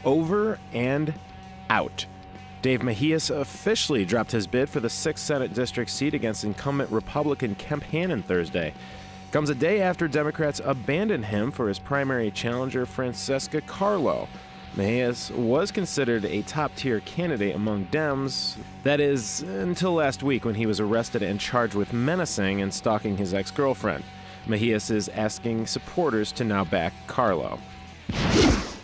over and out. Dave Mejias officially dropped his bid for the 6th Senate District seat against incumbent Republican Kemp Hannon Thursday. Comes a day after Democrats abandoned him for his primary challenger, Francesca Carlo. Mejias was considered a top-tier candidate among Dems, that is, until last week when he was arrested and charged with menacing and stalking his ex-girlfriend. Mejias is asking supporters to now back Carlo.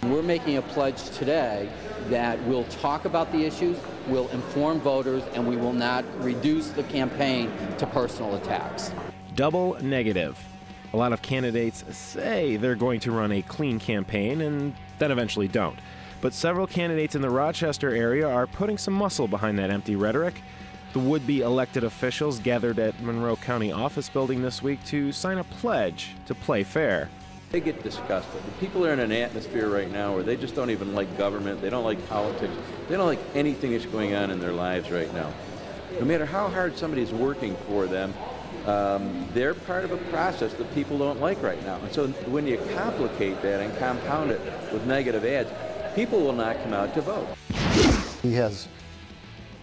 We're making a pledge today that we'll talk about the issues, we'll inform voters, and we will not reduce the campaign to personal attacks. Double negative. A lot of candidates say they're going to run a clean campaign and then eventually don't. But several candidates in the Rochester area are putting some muscle behind that empty rhetoric. The would-be elected officials gathered at Monroe County Office Building this week to sign a pledge to play fair. They get disgusted. The people are in an atmosphere right now where they just don't even like government, they don't like politics, they don't like anything that's going on in their lives right now. No matter how hard somebody's working for them, they're part of a process that people don't like right now. And so when you complicate that and compound it with negative ads, people will not come out to vote. He has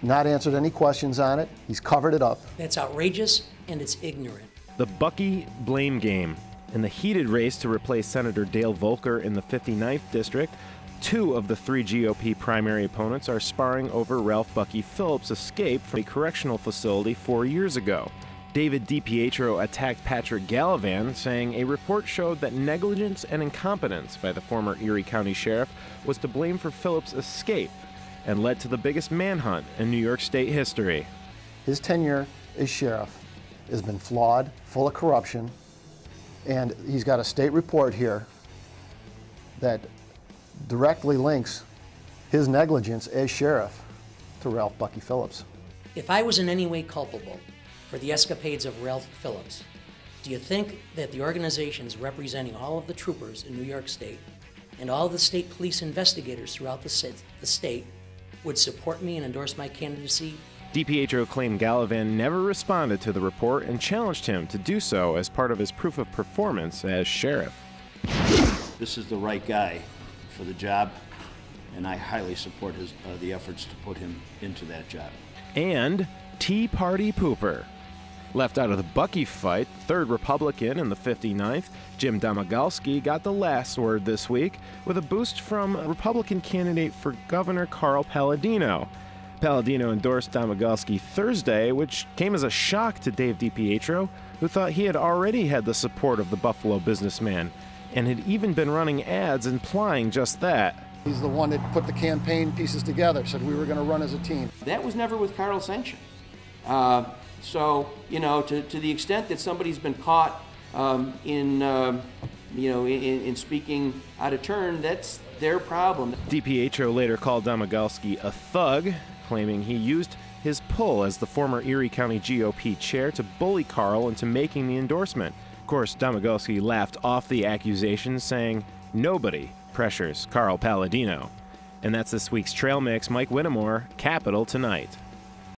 not answered any questions on it. He's covered it up. That's outrageous and it's ignorant. The Bucky blame game. In the heated race to replace Senator Dale Volker in the 59th District, 2 of the 3 GOP primary opponents are sparring over Ralph Bucky Phillips' escape from a correctional facility 4 years ago. David DiPietro attacked Patrick Gallivan, saying a report showed that negligence and incompetence by the former Erie County Sheriff was to blame for Phillips' escape and led to the biggest manhunt in New York State history. His tenure as sheriff has been flawed, full of corruption, and he's got a state report here that directly links his negligence as sheriff to Ralph Bucky Phillips. If I was in any way culpable for the escapades of Ralph Phillips, do you think that the organizations representing all of the troopers in New York State and all of the state police investigators throughout the state would support me and endorse my candidacy? DiPietro claimed Gallivan never responded to the report and challenged him to do so as part of his proof of performance as sheriff. This is the right guy for the job, and I highly support the efforts to put him into that job. And Tea Party pooper. Left out of the Bucky fight, 3rd Republican in the 59th, Jim Domagalski got the last word this week with a boost from Republican candidate for Governor Carl Paladino. Paladino endorsed Domagalski Thursday, which came as a shock to Dave DiPietro, who thought he had already had the support of the Buffalo businessman and had even been running ads implying just that. He's the one that put the campaign pieces together, said we were going to run as a team. That was never with Carl's sanction. So, you know, to the extent that somebody's been caught in speaking out of turn, that's their problem. DiPietro later called Domagalski a thug, claiming he used his pull as the former Erie County GOP chair to bully Carl into making the endorsement. Of course, Domagalski laughed off the accusation, saying, "Nobody pressures Carl Paladino." And that's this week's Trail Mix. Mike Whittemore, Capital Tonight.